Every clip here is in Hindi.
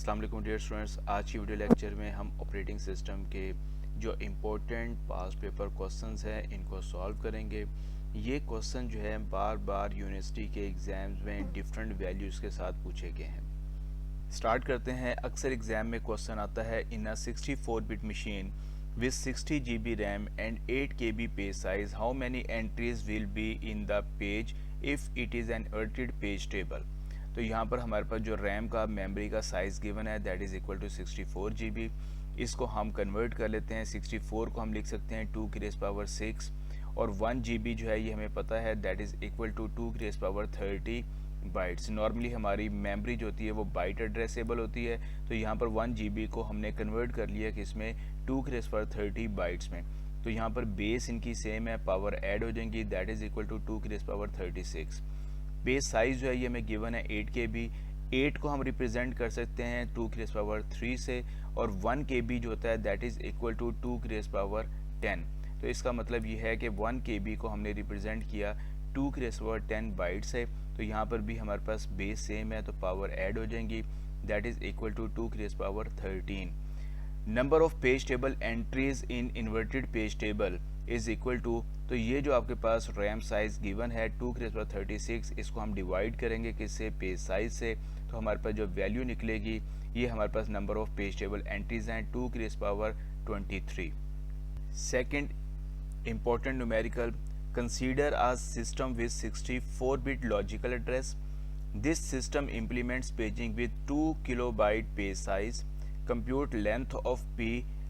अस्सलाम वालेकुम डियर स्टूडेंट्स। आज की वीडियो लेक्चर में हम ऑपरेटिंग सिस्टम के जो इम्पोर्टेंट पास्ट पेपर क्वेश्चंस हैं इनको सॉल्व करेंगे। ये क्वेश्चन जो है बार बार यूनिवर्सिटी के एग्ज़ाम्स में डिफरेंट वैल्यूज़ के साथ पूछे गए हैं। स्टार्ट करते हैं। अक्सर एग्ज़ाम में क्वेश्चन आता है in a 64 bit machine with 60 GB RAM and 8 KB page size, how many entries will be in the page if it is an inverted page table। तो यहाँ पर हमारे पास जो रैम का मेमोरी का साइज़ गिवन है that is equal to 64 GB। इसको हम कन्वर्ट कर लेते हैं। 64 को हम लिख सकते हैं 2 की रेज़ पावर 6 और 1 GB जो है ये हमें पता है दैट इज़ इक्वल टू 2 की रेज़ पावर 30 बाइट्स। नॉर्मली हमारी मेमोरी जो होती है वो बाइट एड्रेसेबल होती है, तो यहाँ पर 1 GB को हमने कन्वर्ट कर लिया कि इसमें 2 की रेज़ पावर 30 बाइट्स में। तो यहाँ पर बेस इनकी सेम है, पावर ऐड हो जाएंगी दैट इज़ इक्वल टू 2 की रेज़ पावर 36। पेज साइज जो है ये हमें गिवन है 8 KB। 8 को हम रिप्रेजेंट कर सकते हैं 2 की रेज़ पावर 3 से, और 1 KB जो होता है दैट इज़ इक्वल टू 2 की रेज़ पावर 10। तो इसका मतलब ये है कि 1 KB को हमने रिप्रेजेंट किया 2 की रेज़ पावर 10 बाइट से। तो यहाँ पर भी हमारे पास बेस सेम है तो पावर ऐड हो जाएंगी दैट इज़ इक्वल टू 2 की raise power 13। Number of page table entries in inverted page table is equal to, तो ये जो आपके पास रैम साइज गिवन है 2 की रेज़ पावर 36, इसको हम डिवाइड करेंगे किससे, पेज साइज से। तो हमारे पास जो वैल्यू निकलेगी ये हमारे पास number of page table entries हैं 2 की raise power 23। Second important numerical, consider a system with 64-bit logical address. This system implements paging with 2 kilobyte page size. Compute length of P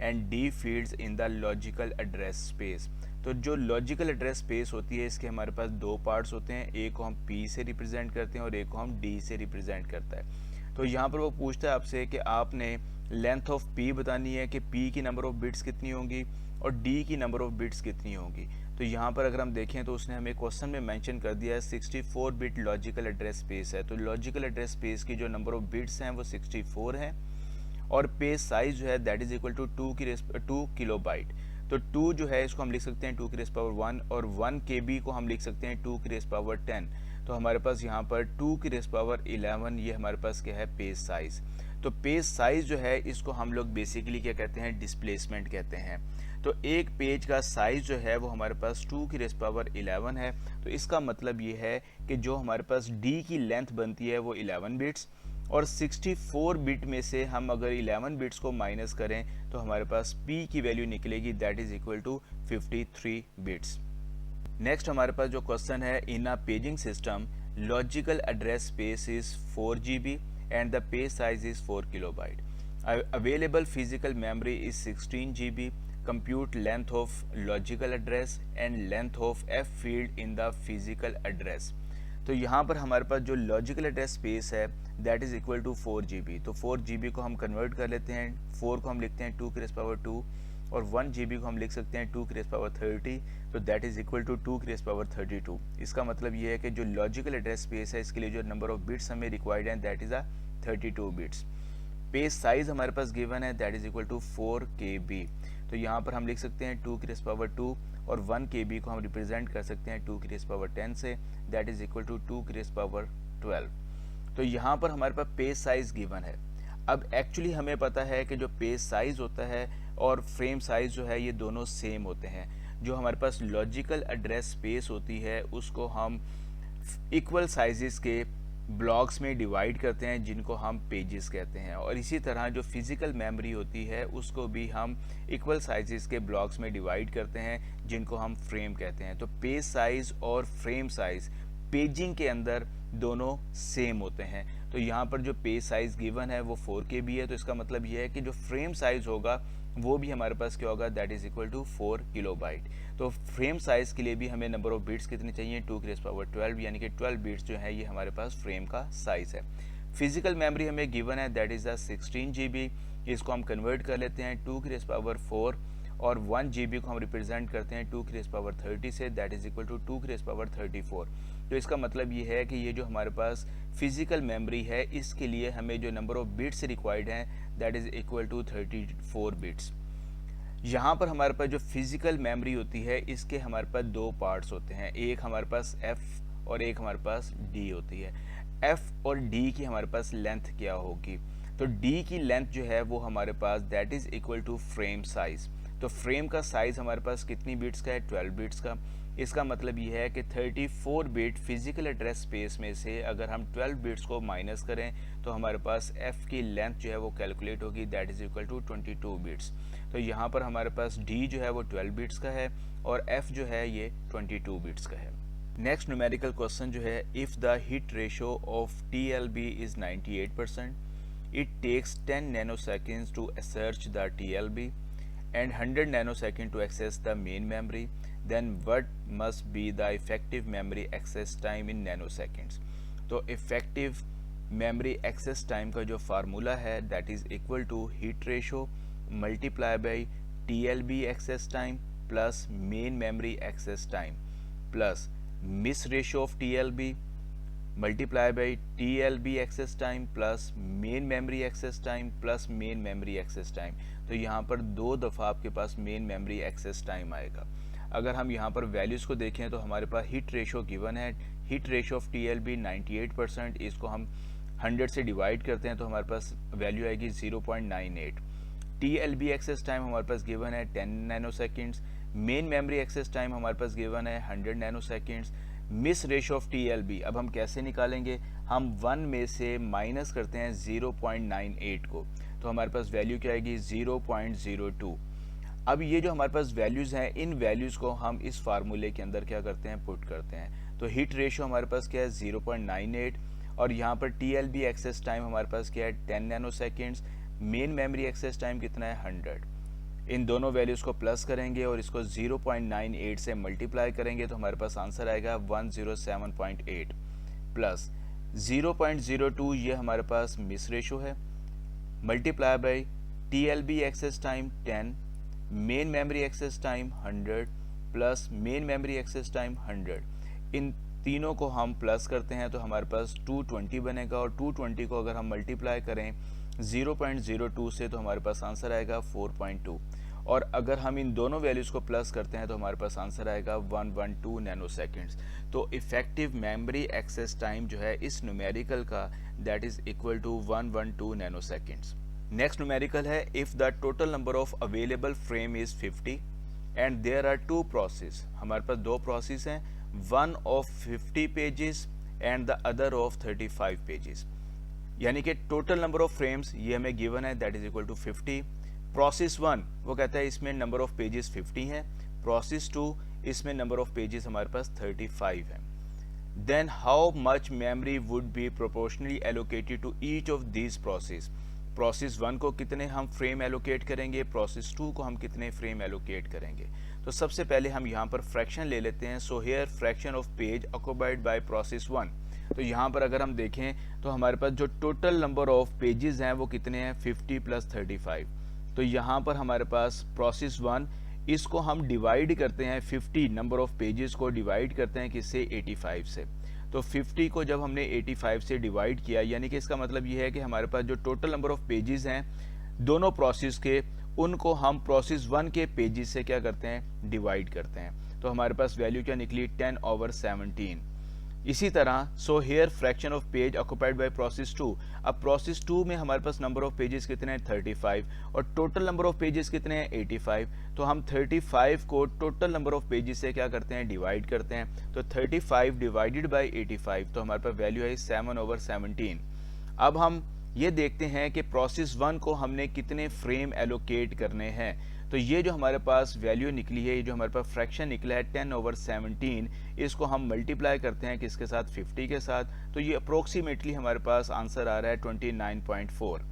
and D fields in the logical address space। तो जो लॉजिकल एड्रेस स्पेस होती है इसके हमारे पास दो पार्ट्स होते हैं, एक को हम P से रिप्रेजेंट करते हैं और एक को हम D से रिप्रेजेंट करता है। तो यहाँ पर वो पूछता है आपसे कि आपने लेंथ ऑफ P बतानी है कि P की नंबर ऑफ बिट्स कितनी होंगी और D की नंबर ऑफ बिट्स कितनी होंगी। तो यहाँ पर अगर हम देखें तो उसने हमें क्वेश्चन में मेंशन कर दिया है 64 बिट लॉजिकल एड्रेस स्पेस है। तो लॉजिकल एड्रेस स्पेस की जो नंबर ऑफ बिट्स हैं वो 64 हैं और पेज साइज जो है that is equal to 2 kilobyte. तो 2 जो है इसको हम लिख सकते हैं 2 की रेज़ पावर 1 और 1 KB को हम लिख सकते हैं 2 की रेज़ पावर 10। तो हमारे पास यहाँ पर 2 की रेज़ पावर 11 ये हमारे पास क्या है, पेज साइज। तो पेज साइज जो है इसको हम लोग बेसिकली क्या कहते हैं, डिस्प्लेसमेंट कहते हैं। तो एक पेज का साइज जो है वो हमारे पास 2 की रेज़ पावर 11 है। तो इसका मतलब ये है कि जो हमारे पास D की लेंथ बनती है वो 11 बिट्स, और 64 बिट में से हम अगर 11 बिट्स को माइनस करें तो हमारे पास P की वैल्यू निकलेगी that is equal to 53 bits. Next हमारे पास जो क्वेश्चन है, in a paging system logical address space is 4 GB and the page size is 4 kilobyte. Available physical memory is 16 GB। Compute length of logical address and length of F field in the physical address. तो यहाँ पर हमारे पास जो लॉजिकल एड्रेस स्पेस है that is equal to 4 GB। तो 4 GB को हम कन्वर्ट कर लेते हैं, 4 को हम लिखते हैं 2 की रेज़ पावर 2 और 1 GB को हम लिख सकते हैं 2 की रेज़ पावर 30। तो दैट इज इक्वल टू 2 की रेज़ पावर 32। इसका मतलब ये है कि जो लॉजिकल एड्रेस स्पेस है इसके लिए जो नंबर ऑफ बिट्स हमें रिक्वायर्ड है that is 32 bits. Page size हमारे पास गिवन है that is equal to 4 KB। तो यहाँ पर हम लिख सकते हैं 2 की रेज़ पावर 2 और 1 KB को हम रिप्रेजेंट कर सकते हैं 2 की raise power 10 say that is equal to 2 की रेज़ पावर 12। तो यहाँ पर हमारे पास पेज साइज गिवन है। अब एक्चुअली हमें पता है कि जो पेज साइज होता है और फ्रेम साइज जो है ये दोनों सेम होते हैं। जो हमारे पास लॉजिकल एड्रेस स्पेस होती है उसको हम इक्वल साइजेस के ब्लॉक्स में डिवाइड करते हैं जिनको हम पेजेस कहते हैं, और इसी तरह जो फिजिकल मेमोरी होती है उसको भी हम इक्वल साइजेस के ब्लॉक्स में डिवाइड करते हैं जिनको हम फ्रेम कहते हैं। तो पेज साइज और फ्रेम साइज पेजिंग के अंदर दोनों सेम होते हैं। तो यहाँ पर जो पेज साइज गिवन है वो 4 KB है, तो इसका मतलब ये है कि जो फ्रेम साइज होगा वो भी हमारे पास क्या होगा, that is equal to 4 kilobyte. तो फ्रेम साइज के लिए भी हमें नंबर ऑफ बिट्स कितनी चाहिए, 2 की रेज़ पावर 12, यानी कि 12 बिट्स जो है ये हमारे पास फ्रेम का साइज है। फिजिकल मेमोरी हमें गिवन है दैट इज 16 GB। इसको हम कन्वर्ट कर लेते हैं 2 की रेज़ पावर 4 और 1 GB को हम रिप्रेजेंट करते हैं 2 की raise power 30 say that is equal to 2 की रेज़ पावर 34। तो इसका मतलब ये है कि ये जो हमारे पास फिजिकल मेमोरी है इसके लिए हमें जो नंबर ऑफ बिट्स रिक्वायर्ड हैं that is equal to 34 bits. यहाँ पर हमारे पास जो फिजिकल मेमोरी होती है इसके हमारे पास दो पार्ट्स होते हैं, एक हमारे पास F और एक हमारे पास D होती है। F और D की हमारे पास लेंथ क्या होगी, तो डी की लेंथ जो है वो हमारे पास that is equal to frame size. तो फ्रेम का साइज हमारे पास कितनी बिट्स का है, 12 बिट्स का। इसका मतलब ये है कि 34 बिट फिजिकल एड्रेस स्पेस में से अगर हम 12 बिट्स को माइनस करें तो हमारे पास f की लेंथ जो है वो कैलकुलेट होगी, that is equal to 22 bits. तो यहाँ पर हमारे पास d जो है वो 12 बिट्स का है और f जो है ये 22 बिट्स का है। नेक्स्ट न्यूमेरिकल क्वेश्चन जो है, if the hit ratio of TLB is 98%, it takes 10 nanoseconds to search the TLB and 100 nanoseconds to access the main memory, then what must be the effective memory access time in nanoseconds? तो effective memory access time का जो फार्मूला है that is equal to heat ratio multiply by TLB access time plus main memory access time plus miss ratio of TLB multiply by TLB access time plus main memory access time plus main memory access time। तो यहाँ पर 2 दफ़ा आपके पास main memory access time आएगा। अगर हम यहाँ पर वैल्यूज़ को देखें तो हमारे पास हिट रेशो गिवन है, हिट रेशो ऑफ TLB 98%, इसको हम 100 से डिवाइड करते हैं तो हमारे पास वैल्यू आएगी 0.98। TLB एक्सेस टाइम हमारे पास गिवन है 10 nano seconds, main memory access time हमारे पास गिवन है 100 nanoseconds. Miss ratio of TLB अब हम कैसे निकालेंगे, हम 1 में से माइनस करते हैं 0.98 को, तो हमारे पास वैल्यू क्या आएगी 0.02। अब ये जो हमारे पास वैल्यूज़ हैं, इन वैल्यूज़ को हम इस फार्मूले के अंदर क्या करते हैं, पुट करते हैं। तो हिट रेशो हमारे पास क्या है 0.98 और यहाँ पर TLB एक्सेस टाइम हमारे पास क्या है 10 nano seconds, main memory access time कितना है 100। इन दोनों वैल्यूज़ को प्लस करेंगे और इसको 0.98 से मल्टीप्लाई करेंगे तो हमारे पास आंसर आएगा 107.8 प्लस 0.02, ये हमारे पास मिस रेशो है, multiply by TLB access time 10, main memory access time 100 plus main memory access time 100। इन तीनों को हम प्लस करते हैं तो हमारे पास 220 बनेगा और 220 को अगर हम मल्टीप्लाई करें 0.02 से तो हमारे पास आंसर आएगा 4.2 और अगर हम इन दोनों वैल्यूज़ को प्लस करते हैं तो हमारे पास आंसर आएगा 112 नैनो सेकेंड्स। तो इफेक्टिव मेमोरी एक्सेस टाइम जो है इस न्यूमेरिकल का that is equal to 112 nano seconds. Next numerical है, if the total number of available frame is 50 and there are 2 process, हमारे पास 2 प्रोसेस हैं, one of 50 pages and the other of 35 pages, यानी कि टोटल नंबर ऑफ फ्रेम्स ये हमें गिवन है that is equal to 50। Process 1 वो कहता है इसमें नंबर ऑफ पेजेस 50 हैं, प्रोसेस 2 इसमें नंबर ऑफ पेजेस हमारे पास 35 हैं। Then how much memory would be proportionally allocated to each of these process. Process 1 को कितने हम फ्रेम एलोकेट करेंगे, प्रोसेस 2 को हम कितने फ्रेम एलोकेट करेंगे। तो सबसे पहले हम यहाँ पर फ्रैक्शन ले लेते हैं। So here fraction of page occupied by process 1। तो यहाँ पर अगर हम देखें तो हमारे पास जो टोटल नंबर ऑफ पेजेस हैं वो कितने हैं 50 प्लस 35। तो यहाँ पर हमारे पास प्रोसेस 1 इसको हम डिवाइड करते हैं, 50 नंबर ऑफ पेजेस को डिवाइड करते हैं किससे 85 से। तो 50 को जब हमने 85 से डिवाइड किया यानी कि इसका मतलब ये है कि हमारे पास जो टोटल नंबर ऑफ पेजेस हैं दोनों प्रोसेस के, उनको हम प्रोसेस 1 के पेजेस से क्या करते हैं, डिवाइड करते हैं। तो हमारे पास वैल्यू क्या निकली 10/17। इसी तरह so here fraction of page occupied by process 2। अब प्रोसेस 2 में हमारे पास नंबर ऑफ पेजेस कितने हैं 35 और टोटल नंबर ऑफ पेजेस कितने हैं 85। तो हम 35 को टोटल नंबर ऑफ पेजेस से क्या करते हैं, डिवाइड करते हैं। तो 35 डिवाइडेड बाय 85 तो हमारे पास वैल्यू है 7/17। अब हम ये देखते हैं कि प्रोसेस 1 को हमने कितने फ्रेम एलोकेट करने हैं। तो ये जो हमारे पास वैल्यू निकली है, ये जो हमारे पास फ्रैक्शन निकला है 10/17, इसको हम मल्टीप्लाई करते हैं किसके साथ, 50 के साथ। तो ये अप्रोक्सीमेटली हमारे पास आंसर आ रहा है 29.4।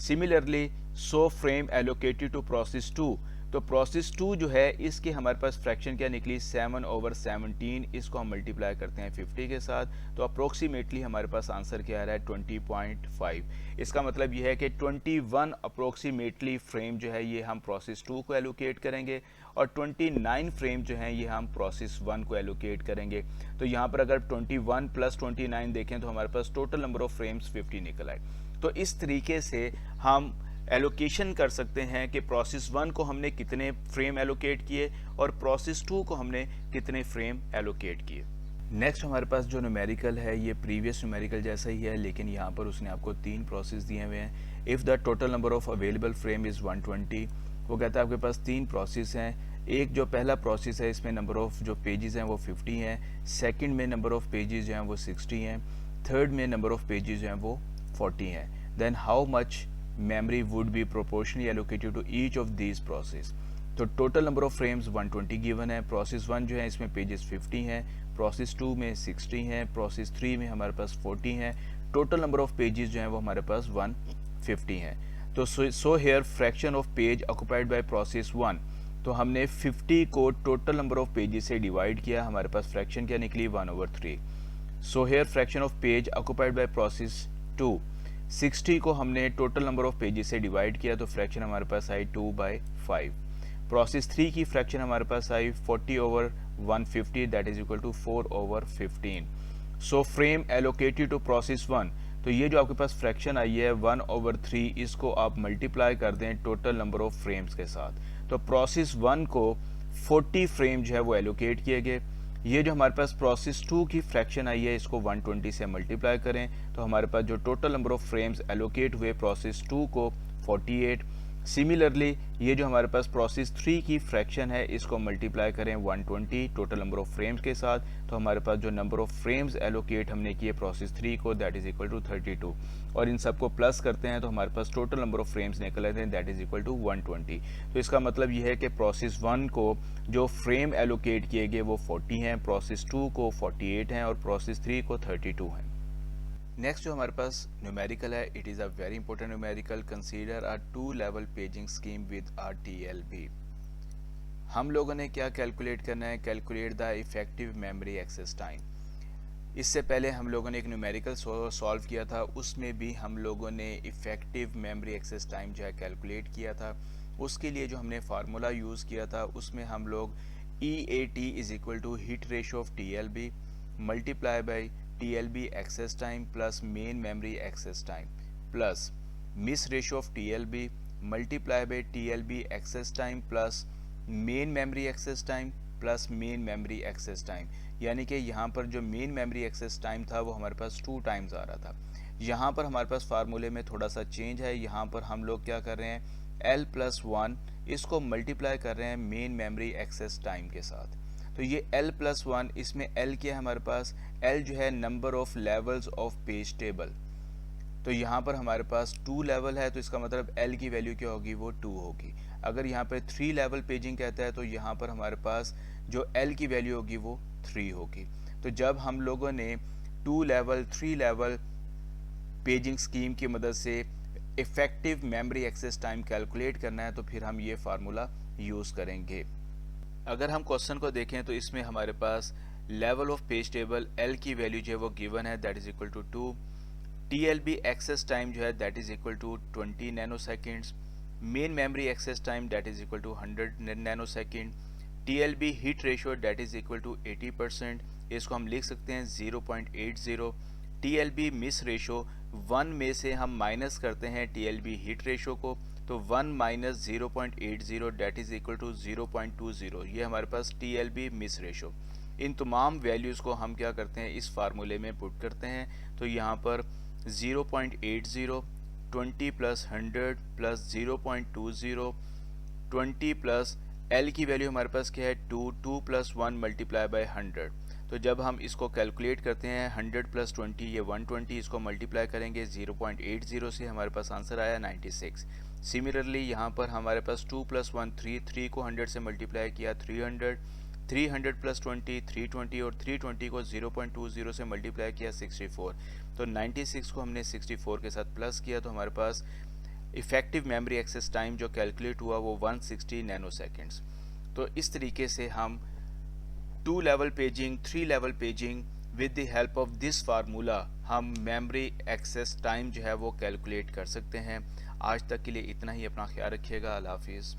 Similarly so frame allocated to process 2। तो प्रोसेस 2 जो है इसके हमारे पास फ्रैक्शन क्या निकली 7/17, इसको हम मल्टीप्लाई करते हैं 50 के साथ। तो अप्रोक्सीमेटली हमारे पास आंसर क्या आ रहा है 20.5। इसका मतलब यह है कि 21 अप्रोक्सीमेटली फ्रेम जो है ये हम प्रोसेस 2 को एलोकेट करेंगे और 29 फ्रेम जो हैं ये हम प्रोसेस 1 को एलोकेट करेंगे। तो यहाँ पर अगर 21 प्लस 29 देखें तो हमारे पास टोटल नंबर ऑफ फ्रेम्स 50 निकल आए। तो इस तरीके से हम एलोकेशन कर सकते हैं कि प्रोसेस 1 को हमने कितने फ्रेम एलोकेट किए और प्रोसेस 2 को हमने कितने फ्रेम एलोकेट किए। नेक्स्ट हमारे पास जो न्यूमेरिकल है ये प्रीवियस न्यूमेरिकल जैसा ही है, लेकिन यहाँ पर उसने आपको 3 प्रोसेस दिए हुए हैं। If the total number of available frame is 120, वो कहता है आपके पास 3 प्रोसेस हैं। एक जो पहला प्रोसेस है इसमें नंबर ऑफ जो पेजेस हैं वो 50 हैं, सेकंड में नंबर ऑफ पेजेस जो हैं वो 60 हैं, थर्ड में नंबर ऑफ पेजेस जो हैं वो 40 हैं। Then how much memory would be proportionally allocated to each of these process. तो total number of frames 120 given है। प्रोसेस 1 जो है इसमें पेजेस 50 हैं, प्रोसेस 2 में 60 हैं, प्रोसेस 3 में हमारे पास 40 हैं। टोटल नंबर ऑफ पेजेस जो हैं वो हमारे पास 150 हैं। तो so here fraction of page occupied by process 1, तो हमने 50 को टोटल नंबर ऑफ पेजेस से डिवाइड किया, हमारे पास फ्रैक्शन क्या निकली 1/3। So here fraction of page occupied by process 2, 60 को हमने टोटल नंबर ऑफ पेजेस से डिवाइड किया तो फ्रैक्शन हमारे पास आई 2/5। प्रोसेस 3 की फ्रैक्शन हमारे पास आई 40/150 that is equal to 4/15। So frame allocated to process 1, तो ये जो आपके पास फ्रैक्शन आई है 1/3, इसको आप मल्टीप्लाई कर दें टोटल नंबर ऑफ फ्रेम्स के साथ। तो प्रोसेस 1 को 40 फ्रेम जो है वो एलोकेट किए गए। ये जो हमारे पास प्रोसेस 2 की फ्रैक्शन आई है इसको 120 से मल्टीप्लाई करें तो हमारे पास जो total number of frames allocate हुए प्रोसेस 2 को 48। सिमिलरली ये जो हमारे पास प्रोसेस 3 की फ्रैक्शन है इसको मल्टीप्लाई करें 120 टोटल नंबर ऑफ फ्रेम्स के साथ, तो हमारे पास जो नंबर ऑफ फ्रेम्स एलोकेट हमने किए प्रोसेस 3 को दैट इज इक्वल टू 32, और इन सबको प्लस करते हैं तो हमारे पास टोटल नंबर ऑफ फ्रेम्स निकल आते हैं दैट इज इक्वल टू 120। तो इसका मतलब ये है कि प्रोसेस 1 को जो फ्रेम एलोकेट किए गए वो 40 हैं, प्रोसेस 2 को 48 हैं और प्रोसेस 3 को 32 हैं। नेक्स्ट जो हमारे पास न्यूमेरिकल है, it is a very important numerical. Consider a 2 level paging scheme with a TLB। हम लोगों ने क्या कैलकुलेट करना है, calculate the effective memory access time. इससे पहले हम लोगों ने एक न्यूमेरिकल सॉल्व किया था, उसमें भी हम लोगों ने इफेक्टिव मेमोरी एक्सेस टाइम जो है कैलकुलेट किया था। उसके लिए जो हमने फार्मूला यूज़ किया था उसमें हम लोग EAT is equal to hit ratio of TLB multiply by TLB access time plus main memory access time plus miss ratio of TLB multiply by TLB access time plus main memory access time plus main memory access time. यानी कि यहाँ पर जो मेन मेमोरी एक्सेस टाइम था वो हमारे पास 2 टाइम्स आ रहा था। यहाँ पर हमारे पास फार्मूले में थोड़ा सा चेंज है, यहाँ पर हम लोग क्या कर रहे हैं L+1 इसको मल्टीप्लाई कर रहे हैं मेन मेमोरी एक्सेस टाइम के साथ। तो ये L+1, इसमें L क्या है हमारे पास, L जो है number of levels of page table. तो यहाँ पर हमारे पास 2 लेवल है तो इसका मतलब L की वैल्यू क्या होगी, वो 2 होगी। अगर यहाँ पे 3 लेवल पेजिंग कहता है तो यहाँ पर हमारे पास जो L की वैल्यू होगी वो 3 होगी। तो जब हम लोगों ने 2 लेवल 3 लेवल पेजिंग स्कीम की मदद से effective memory access time calculate करना है तो फिर हम ये फार्मूला यूज़ करेंगे। अगर हम क्वेश्चन को देखें तो इसमें हमारे पास level of page table L की वैल्यू जो है वो गिवन है that is equal to 2, TLB access time जो है that is equal to 20 nano seconds, main memory access time that is equal to 100 nano second, TLB hit ratio that is equal to 80%, इसको हम लिख सकते हैं 0.80। TLB मिस रेशो 1 में से हम माइनस करते हैं TLB हिट रेशो को, तो 1 minus 0.80 that is equal to 0.20, ये हमारे पास TLB मिस रेशो। इन तमाम वैल्यूज़ को हम क्या करते हैं इस फार्मूले में पुट करते हैं, तो यहाँ पर 0.80 20 प्लस 100 प्लस 0.20 20 प्लस L की वैल्यू हमारे पास क्या है 2 प्लस 1 मल्टीप्लाई बाय 100। तो जब हम इसको कैलकुलेट करते हैं 100 प्लस 20 ये 120, इसको मल्टीप्लाई करेंगे 0.80 से हमारे पास आंसर आया 96। सिमिलरली यहाँ पर हमारे पास 2 प्लस 1 3 को 100 से मल्टीप्लाई किया 300 प्लस 20 320 और 320 को 0.20 से मल्टीप्लाई किया 64। तो 96 को हमने 64 के साथ प्लस किया तो हमारे पास इफेक्टिव मेमोरी एक्सेस टाइम जो कैलकुलेट हुआ वो 160 नैनो सेकेंड्स। तो इस तरीके से हम 2 level paging 3 level paging with the help of this formula हम मेमोरी एक्सेस टाइम जो है वो कैलकुलेट कर सकते हैं। आज तक के लिए इतना ही, अपना ख्याल रखिएगा, अल्लाह हाफिज़।